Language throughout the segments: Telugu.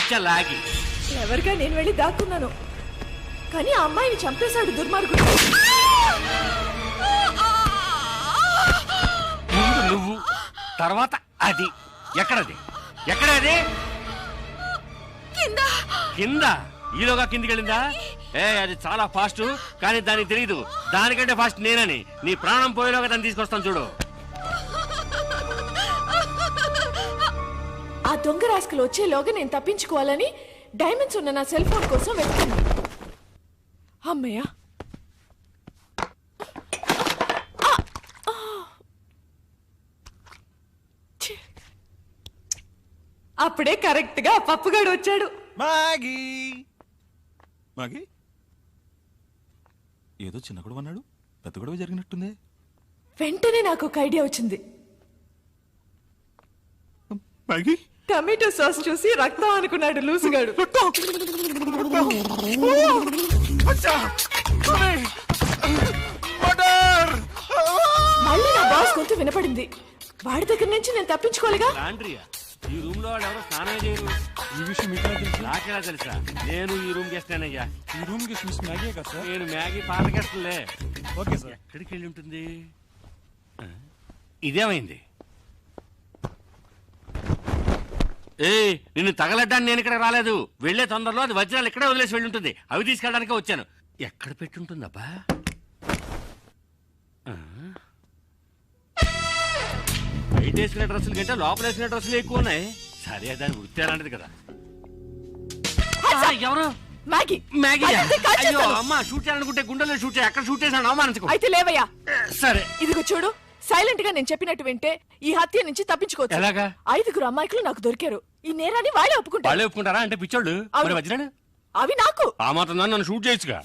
కొంచెం లాగి. ఎవరిగా నేను వెళ్ళి దాక్కున్నాను, కానీ ఆ అమ్మాయిని చంపేశాడు దుర్మార్గుడు. ముందు నువ్వు, తర్వాత అది. ఎక్కడది? ఎక్కడది? కింద. ఈలోగా కిందికి వెళ్ళిందా? అది చాలా ఫాస్ట్, కానీ దానికి తెలియదు దానికంటే ఫాస్ట్ నేనని. నీ ప్రాణం పోయేలోగా దాన్ని తీసుకొస్తాను చూడు. ఆ దొంగ రాస్కలు వచ్చేలోగా నేను తప్పించుకోవాలని డైమండ్స్ ఉన్న నా సెల్ ఫోన్ కోసం వెతుకున్నాను. అమ్మయ్యా, అప్పుడే కరెక్ట్ గా పప్పుగాడు వచ్చాడు. మాగీ మాగీ ఏదో చిన్న గొడవ అన్నాడు, పెద్ద గొడవ జరిగినట్టుంది. వెంటనే నాకు ఒక ఐడియా వచ్చింది. మాగీ టమాటో సాస్ చూసి రక్తం అనుకున్నాడు లూసుగాడు. మళ్ళీ నా బాస్ గొంతు వినపడింది. వాడి దగ్గర నుంచి నేను తప్పించుకోలేగా. ఈ రూమ్ లో ఎవరో స్నానం చేయరు. ఈ విషయం మీకు తెలుసు? నాకెలా తెలుసా? నేను ఈ రూమ్ గెస్టానయ్యా. ఈ రూమ్ కి మిస్ మ్యాగీ కదా సార్? నేను మ్యాగీ పాత గెస్ట్లే. Okay sir. ఎక్కడికి వెళ్ళి ఉంటుంది? ఇదేమైంది? నిన్ను తగలడ్డానికి నేను ఇక్కడ రాలేదు. వెళ్లే తొందరలో అది వజ్రాలు ఇక్కడే వదిలేసి వెళ్ళి ఉంటుంది. అవి తీసుకెళ్ళడానికే వచ్చాను. ఎక్కడ పెట్టుంటుందబ్బా? బయట వేసుకునే డ్రెస్సుల కంటే లోపల వేసుకునే డ్రెస్సులు ఎక్కువ ఉన్నాయి. సరే, దాన్ని వృత్తి అలాంటిది కదా. ఎవరు? మ్యాగీ. మ్యాగీ? అయ్యో అమ్మా, షూట్ చేయాలనుకుంటే గుండెల్లో షూట్ చేయ. అక్కడ షూట్ చేశాను, అవమానించుకో. అయితే లేవయ్యా. సరే, ఇదిగో చూడు, సైలెంట్ గా నేను చెప్పినట్టు వింటే ఈ హత్య నుంచి తప్పించుకోవచ్చు. ఎలాగా? 5 అమ్మాయికులు నాకు దొరికారు. ఈ నేరాన్ని వాళ్ళే ఒప్పుకుంటారు. వాళ్ళే ఒప్పుకుంటారా? అంటే పిచ్చోళ్ళు. మరి వజ్రాలు అవి నాకు. ఆ మాత్రం నన్ను షూట్ చేయొచ్చుగా.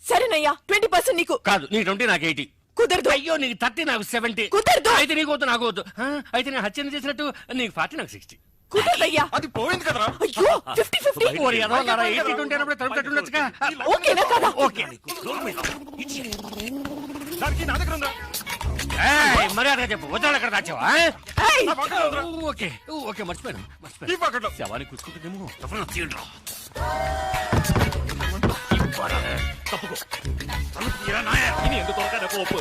సరేనయ్యా, 20% నీకు. కాదు, నీకు 20, నాకు 80. కుదరదు. అయ్యో, నీకు 30, నాకు 70. కుదరదు. అయితే నీకు వద్దు, నాకు వద్దు. అయితే నేను హత్యను చేసినట్టు నీకు 40, నాకు 60. కుదరదయ్యా. అది పోయింది కదరా. అయ్యో, 50-50. ఓరి ఎదవలారా, 80-20 అన్నప్పుడు తలుపు కట్టుండొచ్చుగా. ఓకేనా కదా? ఓకే. దానికి నా దగ్గర ఉందా? మర్యాదగా చెప్పు, వజ్రాలు ఎక్కడ దాచావా? ఏయ్! ఓకే ఓకే, మర్చిపోయాను. ఈ పక్కన శవాన్ని కూర్చుంటుందేమో. తప్పుకో. ఇది ఎందుకు తొలగా ఒప్పు.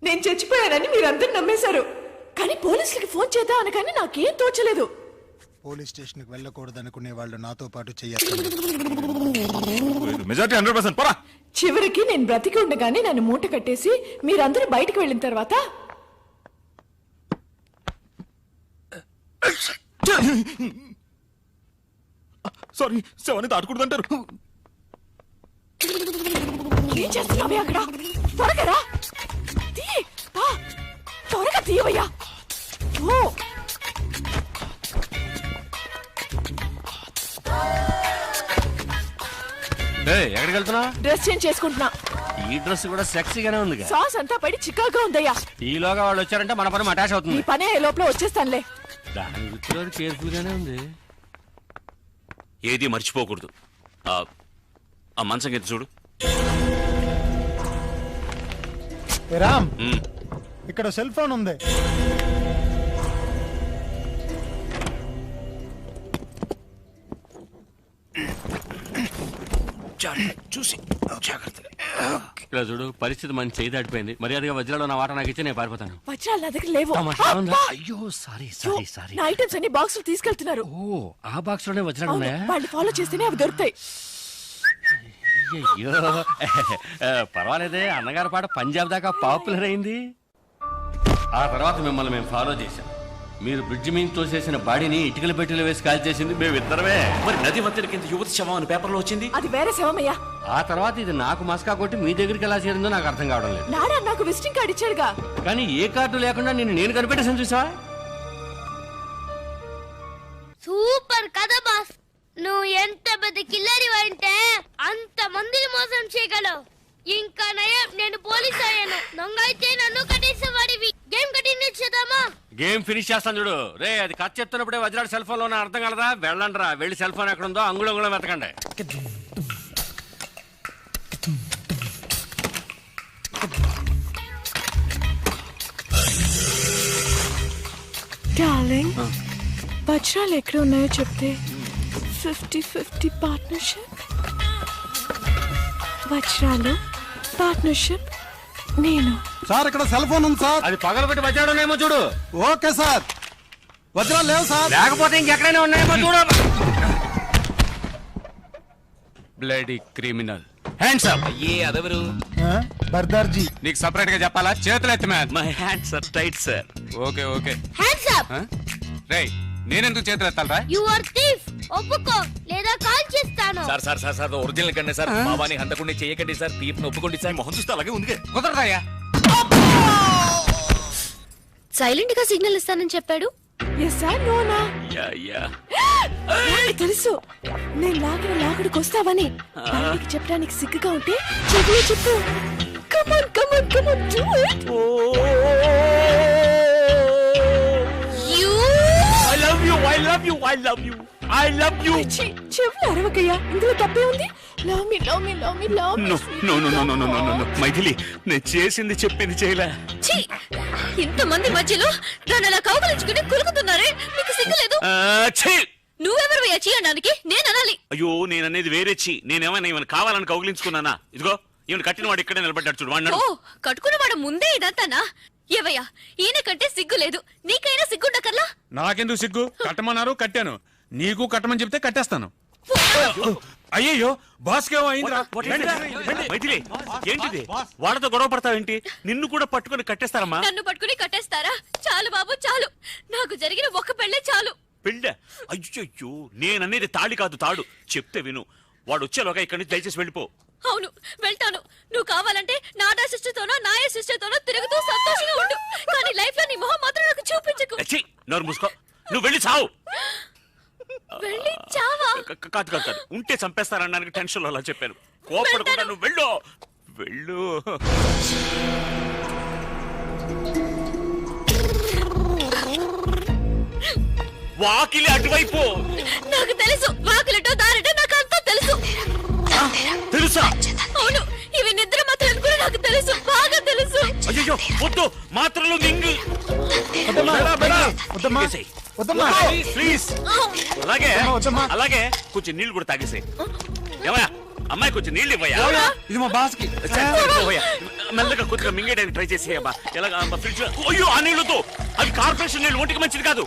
నేను చచ్చిపోయానని మీరందరూ నమ్మేశారు, కానీ పోలీసులకి ఫోన్ చేద్దాం అనగానే నాకేం తోచలేదు. పోలీస్ స్టేషన్ కి వెళ్ళకూడదు అనుకునే వాళ్ళు నాతో పాటు చేయాలి. మెజారిటీ 100%. పోరా. చివరికి నేను బ్రతికి ఉండగానే నన్ను మూట కట్టేసి మీరందరూ బయటకు వెళ్ళిన తర్వాత సారీ, శవాన్ని దాటకూడదంటారు. ఏం చేస్తున్నావే అక్కడ? త్వరగా రా. త్వరగా తీయవయ్యా. ఓ, ఎక్కడికి వెళ్తున్నా? డ్రెస్ చేంజ్ చేసుకుంటున్నా. ఈ డ్రెస్ కూడా సెక్సీగానే ఉంది. సాస్ అంతా పడి చికాగా ఉందయ్యా. ఈలోగా వాళ్ళు వచ్చారంటే మన పని అటాచ్ ఈ అవుతుంది. పనే లోపల వచ్చేస్తానులే. దాని వృత్తిలో కేర్ఫుల్ గానే ఉంది. ఏది మర్చిపోకూడదు. ఆ మంచం ఎత్తి చూడు. రామ్, ఇక్కడ సెల్ ఫోన్ ఉంది. చూసి జాగ్రత్తగా. ఇలా చూడు, పరిస్థితి మన చేయి దాటిపోయింది. మర్యాదగా వజ్రాలు నా వాట నాకు ఇచ్చి నేను పారిపోతాను. వజ్రాలు నా దగ్గర లేవు. అయ్యో సారీ. నా ఐటమ్స్ అన్ని బాక్సులు తీసుకెళ్తున్నారు. ఓ, ఆ బాక్స్ లోనే వజ్రాలు అవును, ఉన్నాయా? వాళ్ళు ఫాలో చేస్తేనే అవి దొరుకుతాయి. అయ్యో పర్వాలేదే, అన్నగారి పాట పంజాబ్ దాకా పాపులర్ అయింది. ఆ తర్వాత మిమ్మల్ని మేము ఫాలో చేశాం. మీరు బ్రిడ్జి మీద తోసేసిన బాడీని ఇటుకల పెట్టెలు వేసి కాల్ చేసింది మేమిద్దరమే. మరి నది మధ్యన కింద యువతి శవం అని పేపర్లో వచ్చింది. అది వేరే శవమయ్యా. ఆ తర్వాత ఇది నాకు మస్కా కొట్టి మీ దగ్గరికి ఎలా చేరిందో నాకు అర్థం కావడం లేదు. నాడా నాకు విజిటింగ్ కార్డు ఇచ్చాడుగా. కానీ ఏ కార్డు లేకుండా నేను కనిపెట్టేసాను చూసా. సూపర్ కదా బాస్. నువ్వు ఎంత పెద్ద కిల్లరి అంటే అంత మందిని మోసం చేయగలవు. ఇంకా నయం, నేను పోలీస్ అయ్యాను. దొంగ అయితే నన్ను కట్టేసేవాడివి. గేమ్ కంటిన్యూ చేద్దామా? గేమ్ ఫినిష్ చేస్తాను చూడు. రే, అది కట్ చెప్తున్నప్పుడే వజ్రాడు సెల్ ఫోన్ లో అర్థం కలదా? వెళ్ళండి రా, వెళ్ళి సెల్ ఫోన్ ఎక్కడ ఉందో అంగుళం వెతకండి. డార్లింగ్ వజ్రాలు ఎక్కడ ఉన్నాయో చెప్తే 50-50 పార్ట్నర్షిప్. వజ్రాలు పార్ట్నర్షిప్ నేను. సార్ ఇక్కడ సెల్ ఫోన్ ఉంది సార్. అది పగలబెట్టి వచ్చాడునేమో చూడు. Okay sir. వజ్రాలు లేవు సార్. లేకపోతే ఇంకెక్కడైనా ఉన్నాయేమో చూడు. Bloody criminal. Hands up. ఏ అదెవరు? బర్దార్జీ. నీకు సపరేట్ గా చెప్పాలా? చేతులు ఎత్తి man. My hands are tight sir. Okay okay. Hands up. రేయ్ నేనెందుకు చేతులు ఎత్తాలరా? You are thief. ఒప్పుకో లేదా కాల్ చేస్తాను. Sir sir sir sir original కండి సార్. మావాని హంతకుండా చేయకండి సార్. తీర్పును ఒప్పుకోండి సార్. మొహం చూస్తే అలాగే ఉంది. కుదరదయ్యా. సైలెంట్ గా సిగ్నల్ ఇస్తానని చెప్పాడు. ఎస్ సార్ నోనా. Yeah yeah. నాకు తెలుసు నేను లాగడికి వస్తావని. బయటికి చెప్పడానికి సిగ్గుగా ఉంటే చెవులు చెప్పు. Come on come on come on do it. I love you I love you I love you I love you. చెవులు అరవకయ్యా, ఇందులో తప్పే ఉంది. Love me love me love me love me. No no no no no no no Maithili, నేను చేసింది చెప్పింది చేయలే. ఇంతమంది మధ్యలో నన్ను అలా కౌగలించుకుని కులుకుతున్నారే, మీకు సిగ్గులేదు? నువ్వెవరు చేయడానికి నేను అనాలి? అయ్యో నేననేది వేరే చి. నేనేమైనా కావాలని కౌగిలించుకున్నానా? ఇదిగో ఈయన కట్టిన వాడు ఇక్కడే నిలబడ్డాడు చూడు. వాడు ఓ కట్టుకున్నవాడు ముందే ఇదంతానా? ఏవయ్యా ఈయన కంటే సిగ్గు లేదు, నీకైనా సిగ్గుండకర్లా? నాకెందుకు సిగ్గు? కట్టమన్నారు కట్టాను. నీకు కట్టమని చెప్తే కట్టేస్తాను. అయ్యయ్యో బాస్కేమో అయిందిరా. మైథిలి ఏంటిది? వాళ్ళతో గొడవ పడతావేంటి? నిన్ను కూడా పట్టుకుని కట్టేస్తారమ్మా. నన్ను పట్టుకుని కట్టేస్తారా? చాలు బాబు చాలు, నాకు జరిగిన ఒక్క పెళ్ళే చాలు. పెళ్ళ? అయ్యో నేననేది తాళి కాదు తాడు. చెప్తే విను. వాడు వచ్చేలోగా ఇక్కడి నుంచి దయచేసి వెళ్ళిపో. అవును వెళ్తాను. నువ్వు కావాలంటే నాడా సిస్టర్తోనో నాయ సిస్టర్తోనో తిరుగుతూ సంతోషంగా ఉండు, కానీ లైఫ్ లో నీ మొహం మాత్రం నాకు చూపించకు. నోరు మూసుకో. నువ్వు వెళ్ళి చావు. వెళ్ళి చావా? కాదు కాదు కాదు, ఉంటే చంపేస్తారనడానికి టెన్షన్ లో అలా చెప్పాను. కోపడకుండా నువ్వు వెళ్ళు వెళ్ళు. వాకిలి అటువైపు. నాకు తెలుసు, వాకిలటో దారిటో నాకు అంతా తెలుసు. తెలుసా? అవును, ఇవి నిద్ర మాత్రం కూడా నాకు తెలుసు, బాగా తెలుసు. అయ్యో వద్దు, మాత్రలు మింగు. ప్లీజ్. అలాగే అలాగే కొంచెం నీళ్లు కూడా తాగేసాయి. ఏమయ్యా అమ్మాయి కొంచెం నీళ్ళు ఇవ్వయా. ఇది మా బాస్ కి. మెల్లగా కొద్దిగా మింగేయడానికి ట్రై చేసేయమ్మా. ఎలాగా ఫ్రిడ్జ్? అయ్యో ఆ నీళ్లతో, అవి కార్పొరేషన్ నీళ్ళు, ఒంటికి మంచిది కాదు.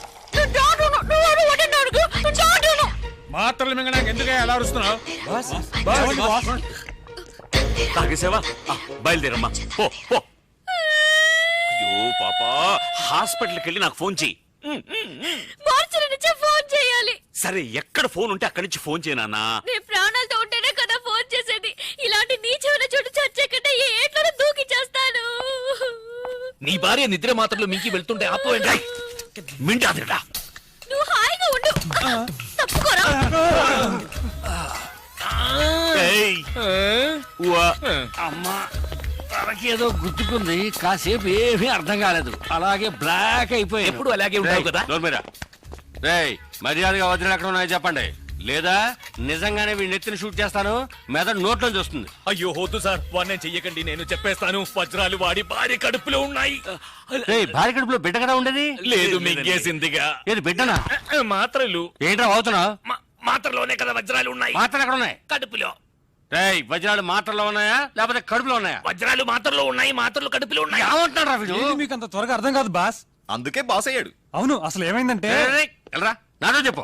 మాత్రలు మింగడానికి ఎందుకే ఎలా అరుస్తున్నావు? తాగేసావా? బయలుదేరమ్మా పో పో. అయ్యో పాపా, హాస్పిటల్కి వెళ్ళి నాకు ఫోన్ చెయ్యి. మార్చి నుంచే ఫోన్ చేయాలి. సరే ఎక్కడ ఫోన్ ఉంటే అక్కడి నుంచి ఫోన్ చేయనా? నీ ప్రాణాలతో ఉంటేనే కదా ఫోన్ చేసేది. ఇలాంటి నీచమైన చోటు చచ్చే కంటే ఏ ఏట్లోనే దూకి చేస్తాను. నీ భార్య నిద్ర మాత్రలు మింకి వెళ్తుంటే ఆపోయండి. మింటాదిరా. నువ్వు హాయిగా ఉండు, తప్పుకోరా. అమ్మా తనకేదో గుర్తుకుంది, కాసేపు ఏమీ అర్థం కాలేదు, అలాగే బ్లాక్ అయిపోయి. ఎప్పుడు అలాగే ఉంటావు కదా. రేయ్ మర్యాదగా వదిలి ఎక్కడ ఉన్నాయో చెప్పండి, లేదా నిజంగానే వీడిని ఎత్తిని షూట్ చేస్తాను. మెదడు నోట్లో చూస్తుంది. అయ్యో వద్దు సార్, వాడిని చెయ్యకండి, నేను చెప్పేస్తాను. వజ్రాలు వాడి భార్య కడుపులో ఉన్నాయి. భార్య కడుపులో బిడ్డ కదా ఉండేది? లేదు మింగేసిందిగా. ఏది బిడ్డనా? మాత్రలు. ఏంట్రా అవుతున్నావు? మాత్రలోనే కదా వజ్రాలు ఉన్నాయి. మాత్రలు ఎక్కడ ఉన్నాయి? కడుపులో. రేయ్ వజ్రాలు మాత్రలో ఉన్నాయా లేకపోతే కడుపులో ఉన్నాయా? వజ్రాలు మాత్రలో ఉన్నాయి, మాత్రలు కడుపులో ఉన్నాయి. ఏమంటున్నాడు రా వీడు? మీకు అంత త్వరగా అర్థం కాదు బాస్. అందుకే బాస్ అయ్యాడు. అవును, అసలు ఏమైందంటే వెళ్ళరా నాతో చెప్పు.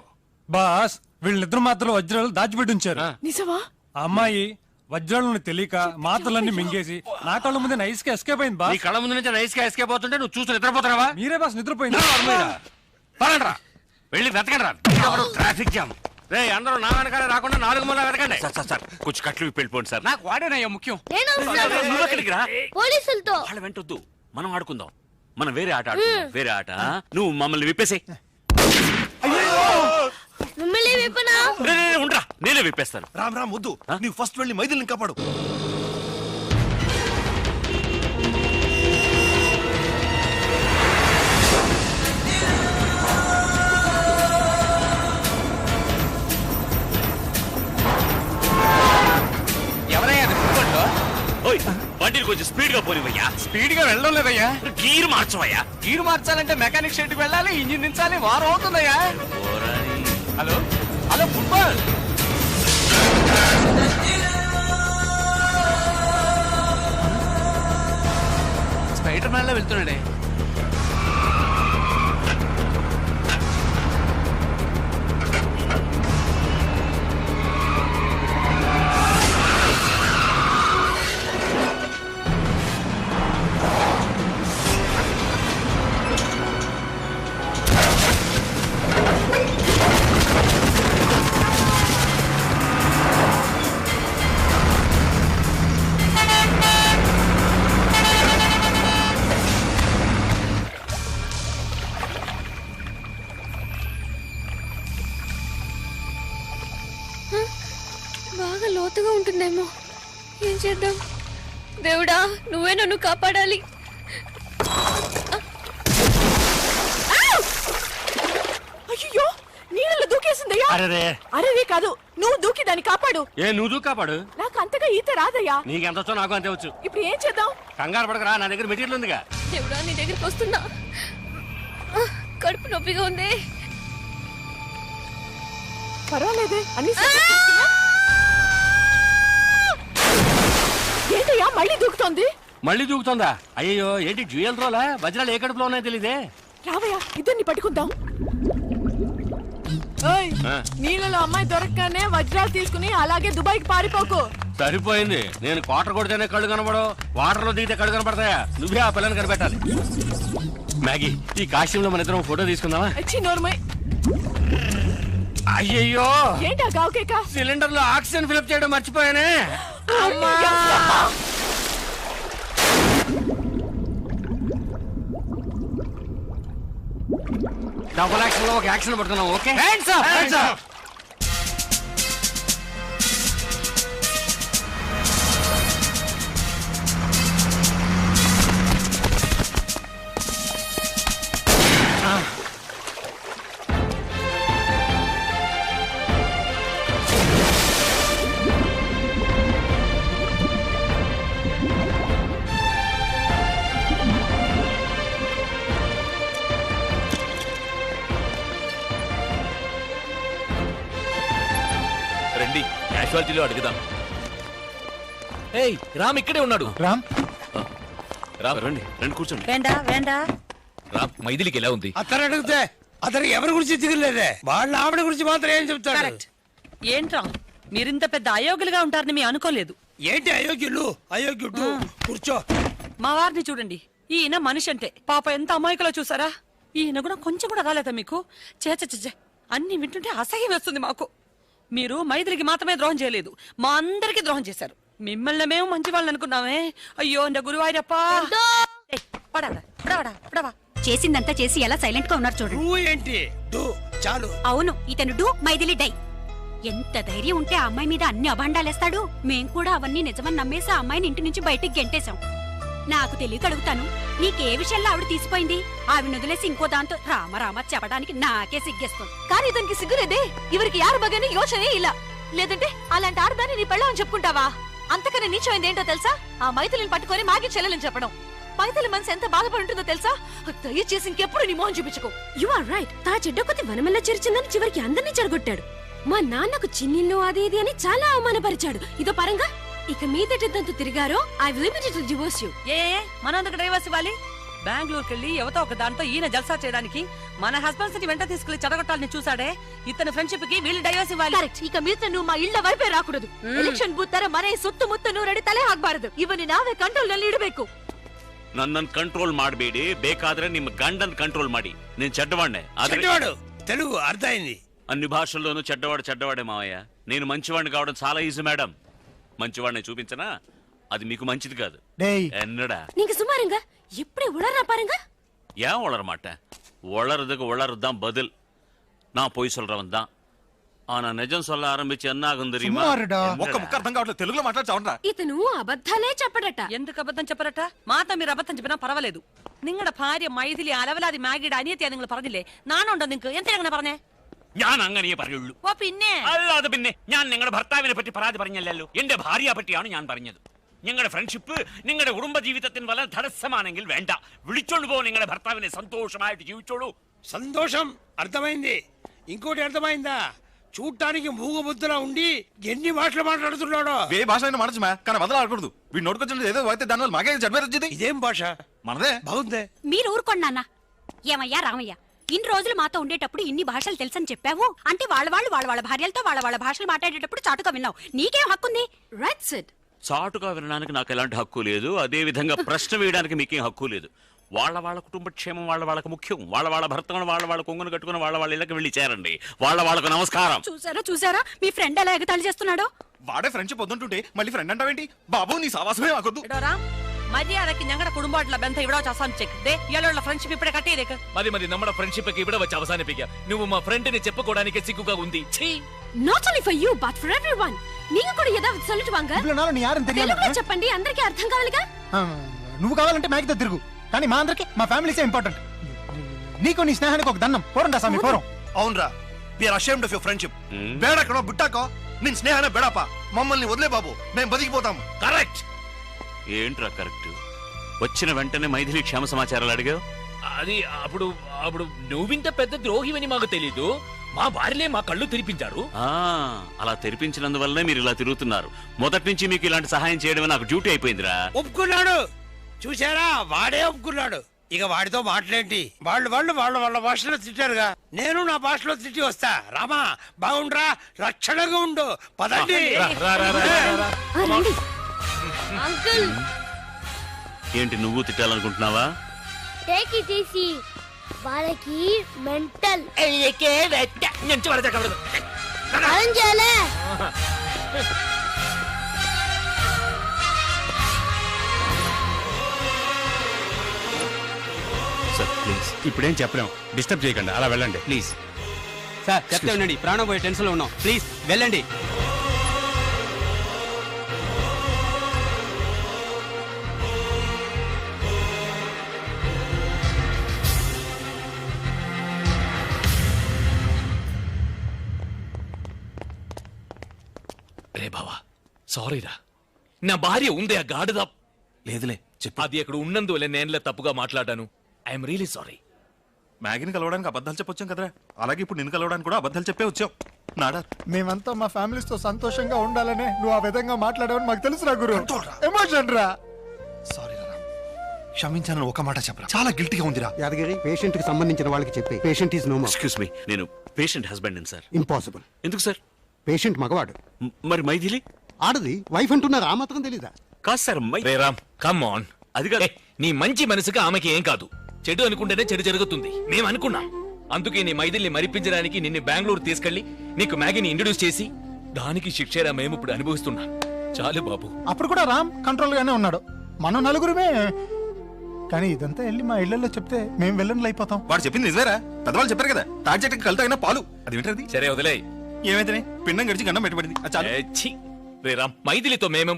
బాస్ వీళ్ళిద్దరు మాత్రం వజ్రాలు దాచిపెట్టి ఉంచారు. నిజమా? ఆ అమ్మాయి వజ్రాలను తెలియక మాత్రలన్నీ మింగేసి నా కళ్ళ ముందే నైస్ గా ఎస్కేప్ అయింది నీ బాస్. కళ్ళ ముందు నుంచి నైస్ గా ఎస్కేప్ అవుతుంటే నువ్వు చూసి నిద్రపోతున్నావా? మీరే బాస్ నిద్రపోయింది. పరండ్రా వెళ్ళి వెతకండి రా. Traffic jam. రే అందరూ నా వెనకాల రాకుండా 4 మూల వెతకండి. సార్ కొంచెం కట్లు విప్పి వెళ్ళిపోండి సార్. నాకు వాడేనయ్యా ముఖ్యం. నేను వస్తాను. నువ్వు ఎక్కడికి రా? పోలీసులతో. వాళ్ళ వెంటొద్దు, మనం ఆడుకుందాం. మనం వేరే ఆట ఆడుకుందాం. వేరే ఆట. నువ్వు మమ్మల్ని విప్పేసే. మిమ్మల్ని విప్పనా? ఉండరా, నేనే విప్పేస్తాను. రామ్ రామ్ వద్దు, నీవు ఫస్ట్ వెళ్ళి మైథిలిని కాపాడు. ఓయ్ బండిని కొంచెం స్పీడ్ గా లో పోనివయ్యా. స్పీడ్ గా వెళ్ళడం లేదయ్యా. గీరు మార్చవయ్యా. గీరు మార్చాలంటే మెకానిక్ షెడ్ కి వెళ్ళాలి, ఇంజిన్ దించాలి, వారం అవుతుందయ్యా. Hello hello football. Spider man లో వెళ్తున్నాడే. బాగా లోతుగా ఉంటుందేమో. ఏం చేద్దాం? దేవుడా, నువ్వే నన్ను కాపాడాలి. అయ్యో, నీళ్ళలో దూకేసిందయ్యా. అరే అరే కాదు, నువ్వు దూకి దాన్ని కాపాడు. నువ్వు దూకాపాడు. నాకు అంతగా ఈత రాదయ్యా. నీకెంత వచ్చో నాకు అంతే వచ్చు. ఇప్పుడు ఏం చేద్దాం? కంగారు పడకరా, నా దగ్గర మెటీరియల్ ఉందిగా. దేవుడా, నీ దగ్గరికి వస్తున్నా. కడుపు నొప్పిగా ఉంది. పర్వాలేదే అన్ని ఏంటయ్యా మళ్ళీ దూకుతోంది? మళ్ళీ దూకుతుందా? అయ్యో, ఏంటి జ్యూయల్ రోలా? వజ్రాలు ఏ కడుపులో ఉన్నాయో తెలీదే. రావయ్యా, ఇద్దరిని పట్టుకుందాం. నీళ్ళలో అమ్మాయి దొరకగానే వజ్రాలు తీసుకుని అలాగే దుబాయ్కి పారిపోకు. సరిపోయింది. నేను క్వార్టర్ కొడితేనే కళ్ళు కనబడవు, వాటర్ లో దిగితే కళ్ళు కనపడతాయా? నువ్వే ఆ పిల్లని కనిపెట్టాలి. మ్యాగీ, ఈ కాశ్యంలో మన ఇద్దరం ఫోటో తీసుకుందామా? వచ్చి నోర్మై. అయ్యయ్యో, ఏంటా గావుకేక? సిలిండర్ లో ఆక్సిజన్ ఫిల్అప్ చేయడం మర్చిపోయానే. డబుల్ యాక్షన్ లో ఒక యాక్షన్ పడుతున్నాం. Okay, hands up, hands up. రండి, క్యాజువాలిటీలో అడుగుదాం. ఏయ్, రామ్ ఇక్కడే ఉన్నాడు. రామ్, రామ్ రండి, రండి కూర్చోండి. రామ్, మైథిలికి ఎలా ఉంది? అతను అడిగితే అతను ఎవరి గురించి తిరగలేదే, వాళ్ళ ఆవిడ గురించి మాత్రం ఏం చెప్తాడు? ఏంట్రా మీరింత పెద్ద అయోగ్యులుగా ఉంటారని మేము అనుకోలేదు. ఏంటి అయోగ్యులు? అయోగ్యుడు కూర్చో. మా వారిని చూడండి, ఈయన మనిషి అంటే పాప ఎంత అమాయకులో చూసారా? ఈయన కూడా కొంచెం కూడా రాలేదా మీకు? చేచే అన్ని వింటుంటే అసహ్యం వేస్తుంది మాకు. మీరు మైథిలికి మాత్రమే ద్రోహం చేయలేదు, మా అందరికి ద్రోహం చేశారు. మిమ్మల్ని మేము మంచి వాళ్ళని అనుకున్నామే. అయ్యో నా గురువాయిరప్పా. చేసిందంతా చేసి ఎలా సైలెంట్ గా ఉన్నారు చూడండి. ఏంటి చాలు. అవును, ఇతను డూ మైథిలి డై. ఎంత ధైర్యం ఉంటే ఆ అమ్మాయి మీద అన్ని అభాండాలేస్తాడు. మేం కూడా అవన్నీ నిజమని నమ్మేసి ఆ అమ్మాయిని ఇంటి నుంచి బయటికి గెంటేశాం. నాకు తెలియక అడుగుతాను, నీకే విషయంలో ఆవిడ తీసిపోయింది? ఆవిడ వదిలేసి ఇంకో దాంతో రామ చెప్పడానికి నాకే సిగ్గేస్తుంది. కానీ ఇతనికి సిగ్గులేదే. ఇవరికి యారు బగానే యోచనే ఇలా. లేదంటే అలాంటి ఆడదాన్ని నీ పెళ్ళామని చెప్పుకుంటావా? అంతకన్నా నీచమైంది ఏంటో తెలుసా? ఆ మైథిలిని పట్టుకొని మాకి చెల్లెలని చెప్పడం. మైథిలి మనసు ఎంత బాధపడి ఉంటుందో తెలుసా? దయచేసి ఇంకెప్పుడు నీ మోహన్ చూపించుకో. You are right. తా చెడ్డ కొద్ది వనమల్ల చేర్చిందని చివరికి అందరినీ చెడగొట్టాడు. మా నాన్నకు చిన్నిల్లు అది ఇది అని చాలా అవమానపరిచాడు. ఇదో పరంగా ఇక మీదటంతా తిరిగారో I will immediately divorce you. మనందుకు డైవర్స్ ఇవ్వాలి? బెంగళూరుకి వెళ్ళి ఎవతో ఒక దాంతో ఈయన జల్సా చేయడానికి మన హస్బెండ్స్ ని వెంట తీసుకెళ్లి చెడగొట్టాలని చూసాడే. ఇతని ఫ్రెండ్షిప్ కి వీళ్ళు డైవర్స్ ఇవ్వాలి. కరెక్ట్. ఇక మీద నువ్వు మా ಇಳ್ಳ వైపే రాకూడదు. ಎಲೆಕ್ಷನ್ ಬೂತ್ ತರ ಮನೆ ಸುತ್ತಮುತ್ತ ನೂರಡಿ ತಲೆ ಹಾಕಬಾರದು. ಇವನು ನಾವೇ ಕಂಟ್ರೋಲ್ ನಲ್ಲಿ ಇಡಬೇಕು. ನನ್ನನ್ನು ಕಂಟ್ರೋಲ್ ಮಾಡಬೇಡಿ, ಬೇಕಾದ್ರೆ ನಿಮ್ಮ ಗಂಡನ್ ಕಂಟ್ರೋಲ್ ಮಾಡಿ. నేను చెడ్డవాడినే. చెడ్డవాడు తెలుగు అర్థమైంది. అన్ని భాషల్లోనూ చెడ్డవాడే మావయ్య. నేను మంచివాడిని కావడం చాలా ఈజీ మేడం. మంచివాడిని చూపించనా? అది మీకు మంచిది కాదు. ఎన్నడా நீங்க சும்மாருங்க. எப்படி உளறா பாருங்க. ஏன் உளர மாட்டேன்? உளறதுக்கு உளறதுதான் பதில். நான் பொய் சொல்றவன் தான். ஆனா நிஜம் சொல்ல ఆరంభించి என்ன ఆகும் தெரியுமா? ఒక్క ముక్క అర్థం కావట్లేదు, తెలుగులో మాట్లాడతావుంటా. ఇతను అబద్ధాలే చెప్పడట. ఎందుకు అబద్ధం చెప్పరట? మాత మీరు అబద్ధం చెప్పినా పర్వాలేదు. നിങ്ങളുടെ ഭാര്യ മൈഥിലി അലവലാതി മാഗിയുടെ അനിയത്തിയാ നിങ്ങൾ പറഞ്ഞില്ലേ? നാണുണ്ടോ നിങ്ങൾക്ക്? എന്തിനാ പറഞ്ഞേ? ഞാൻ അങ്ങനെ പറയുള്ളൂ. ഓ പിന്നെ അല്ലാതെ പിന്നെ ഞാൻ നിങ്ങളുടെ ഭർത്താവിനെ പറ്റി പരാതി പറഞ്ഞല്ലോ, എന്റെ ഭാര്യയെ പറ്റിയാണ് ഞാൻ പറഞ്ഞത്. നിങ്ങളുടെ ഫ്രണ്ട്ഷിപ്പ് നിങ്ങളുടെ കുടുംബ ജീവിതത്തിന് വളരെ തടസ്സമാണെങ്കിൽ വേണ്ട, വിളിച്ചോണ്ട് പോ നിങ്ങളുടെ ഭർത്താവിനെ, സന്തോഷമായിട്ട് ജീവിച്ചോളൂ. సంతోషం అర్థమైంది. ఇంకోటి అర్థమైందా? చూడటానికి మూగబుద్ధిలా ఉండి ఎన్ని భాషలు మాట్లాడుతున్నాడో. ఏ భాష అయినా మాడచ్చు మా, కానీ వదలాడకూడదు. వీడు నోటుకొచ్చిన ఏదో అయితే దానివల్ల మాకే జడ్వేర్ వచ్చింది. ఇదేం భాష? మనదే. బాగుందే. మీరు ఊరుకోండి నాన్న. ఏమయ్యా రామయ్య, ఇన్ని రోజులు మాతో ఉండేటప్పుడు ఇన్ని భాషలు తెలుసని చెప్పావు అంటే వాళ్ళ భార్యలతో వాళ్ళ భాషలు మాట్లాడేటప్పుడు చాటుగా విన్నావు. నీకేం హక్కుంది? Right Sid. చాటుగా వినడానికి నాకు ఎలాంటి హక్కు లేదు, అదే విధంగా ప్రశ్న వేయడానికి మీకేం హక్కు లేదు. వాళ్ళ కుటుంబ క్షేమం వాళ్ళకి ముఖ్యం. వాళ్ళ భర్తను వాళ్ళ కొంగును కట్టుకుని వాళ్ళ ఇళ్ళకి వెళ్ళి చేరండి. వాళ్ళకు నమస్కారం. చూసారా మీ ఫ్రెండ్ ఎలా ఎగతాళి చేస్తున్నాడో. వాడే ఫ్రెండ్షిప్ వద్దుంటుంటే మళ్ళీ ఫ్రెండ్ అంటావేంటి? బాబు నీ సావాసమే మాకొద్దు. മര്യാദക്ക് ഞങ്ങളുടെ കുടുംബമായിട്ടുള്ള ബന്ധം ഇവിടെ വെച്ച് അവസാനിച്ചേക്ക്. ഇയാളുള്ള ഫ്രണ്ട്ഷിപ്പ് ഇപ്പഴേ കട്ട് ചെയ്തേക്ക്. మరి നമ്മുടെ ఫ్రెండ్షిప్ ഇവിടെ വെച്ച് అవసానిపిക്കാം. నువ్వు మా ఫ్రెండ్ ని చెప్పుకోవడానికి సిగ్గుగా ఉంది. Not only for you but for everyone. నీకు కూడా ఏదో சொல்லிடுவாங்க. తెలుగులో చెప్పండి, అందరికీ అర్థం కావాలిగా. నువ్వు కావాలంటే మ్యాగ్తో తిరుగు, కానీ మా అందరికి మా ఫ్యామిలీసే ఇంపార్టెంట్. నీకు నీ స్నేహానికి ఒక దండం. పోరండా స్వామి పోరం. అవునరా, we are ashamed of your friendship. బేడకనో బిట్టాకో నిన్ స్నేహానే బేడాపా. మమ్మల్ని వదిలే బాబు, మేము బతికిపోతాము. కరెక్ట్. ఏంట్రా కరెక్ట్? వచ్చిన వెంటనే మైథిలి క్షేమ సమాచారాలు అడిగావు. అది అప్పుడు నువ్వింత పెద్ద ద్రోహివని మాకు తెలీదు. మా భార్యలే మా కళ్ళు తెరిపించారు. అలా తెరిపించినందువల్లనే మీరు ఇలా తిరుగుతున్నారు. మొదటి నుంచి మీకు ఇలాంటి సహాయం చేయడమే నాకు డ్యూటీ అయిపోయిందిరా. ఒప్పుకున్నాడు. చూసారా, వాడే ఒప్పుకున్నాడు. ఇక వాడితో మాట్లాడేంటి? వాళ్ళ భాషలో తిట్టారుగా, నేను నా భాషలో తిట్టి వస్తా. రామా బాగుండ్రా, రక్షణగా ఉండు. పదండి. అంకుల్, ఏంటి నువ్వు తిట్టాలనుకుంటున్నావా? Take it easy. వాళ్ళకి మెంటల్. ఏం చేయాలి? Sir please. ఇప్పుడేం చెప్పలేం, డిస్టర్బ్ చేయకండి, అలా వెళ్ళండి ప్లీజ్. సార్ చెప్తే ఉండండి, ప్రాణం పోయే టెన్షన్ లో ఉన్నాం. ప్లీజ్ వెళ్ళండి. రే బావా, సారీరా. నా భార్య ఉంది ఆ గాడిద. లేదులే చెప్పు. అది అక్కడ ఉన్నందువల్ల నేనులే తప్పుగా మాట్లాడాను. I'm really sorry. మ్యాగీని కలవడానికి అబద్ధాలు చెప్పొచ్చాం కదరా, అలాగే ఇప్పుడు నిన్ను కలవడానికి కూడా అబద్ధాలు చెప్పే వచ్చాం. నాడా, మేమంతా మా ఫ్యామిలీస్ తో సంతోషంగా ఉండాలనే నువ్వు ఆ విధంగా మాట్లాడావని మాకు తెలుసురా గురు. ఎమోషన్ రా. సారీ రా, క్షమించాలని ఒక మాట చెప్పరా. చాలా గిల్టీగా ఉందిరా. యాదగిరి, పేషెంట్ కి సంబంధించిన వాళ్ళకి చెప్పి patient is no more. Excuse me, నేను పేషెంట్ హస్బెండ్ సార్. ఇంపాసిబుల్. ఎందుకు సార్? పేషెంట్ మగవాడు, మరి మైథిలి ఆడది. వైఫ్ అంటున్నారు, ఆ మాత్రం తెలీదా? కాదు sir. Ray Ram, come on. అది కాదు. నీ మంచి మనసుగా ఆమెకి ఏం కాదు. చెడు అనుకుంటేనే చెడు జరుగుతుంది. మేము అనుకున్నాం. అందుకే నీ మైథిల్ని మరిపించడానికి నిన్ను బెంగళూరు తీసుకెళ్లి నీకు మ్యాగీని ఇంట్రడ్యూస్ చేసి దానికి శిక్షరా మేము ఇప్పుడు అనుభవిస్తున్నాం. చాలు బాబు. అప్పుడు కూడా రామ్ కంట్రోల్ గానే ఉన్నాడు. మనం నలుగురమే. కానీ ఇదంతా వెళ్ళి మా ఇళ్లలో చెప్తే మేము వెళ్ళండి అయిపోతాం. వాడు చెప్పింది నిజమేరా, పెద్దవాళ్ళు చెప్పారు కదా, తాటి చెట్టుకి కలుతా అయినా పాలు. అది వింటది. సరే వదిలే. ఏమైతే పిండం గడిచి గండం పెట్టబడింది. రే రామ్, మైథిలితో మేము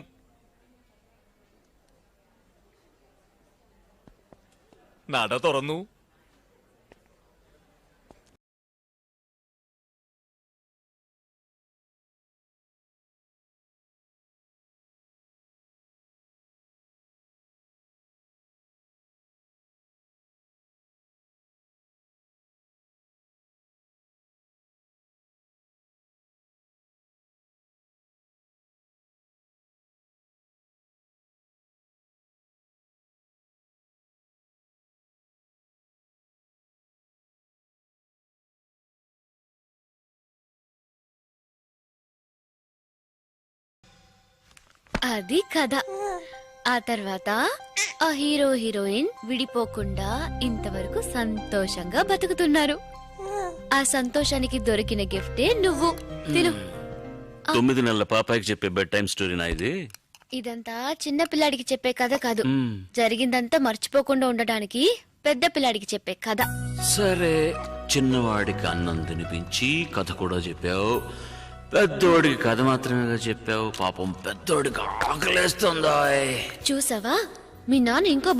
നട തുറന്നു. అది కథ. ఆ తర్వాత ఆ హీరో హీరోయిన్ విడిపోకుండా ఇంతవరకు సంతోషంగా బతుకుతున్నారు. ఆ సంతోషానికి దొరికిన గిఫ్టే నువ్వు. తిను. 9 నెలల పాపాయికి చెప్పే బెడ్ టైం స్టోరీనా ఇది? ఇదంతా చిన్న పిల్లాడికి చెప్పే కథ కాదు, జరిగిందంతా మర్చిపోకుండా ఉండడానికి పెద్ద పిల్లాడికి చెప్పే కథ. సరే, చిన్నవాడికి అన్నం తినిపించి కథ కూడా చెప్పావు, పెద్దోడికి కథ మాత్రమే చెప్పావు. పాపం పెద్దోడికి ఆకలేస్తుందా? చూసావా, మీ నాన్న ఇంకో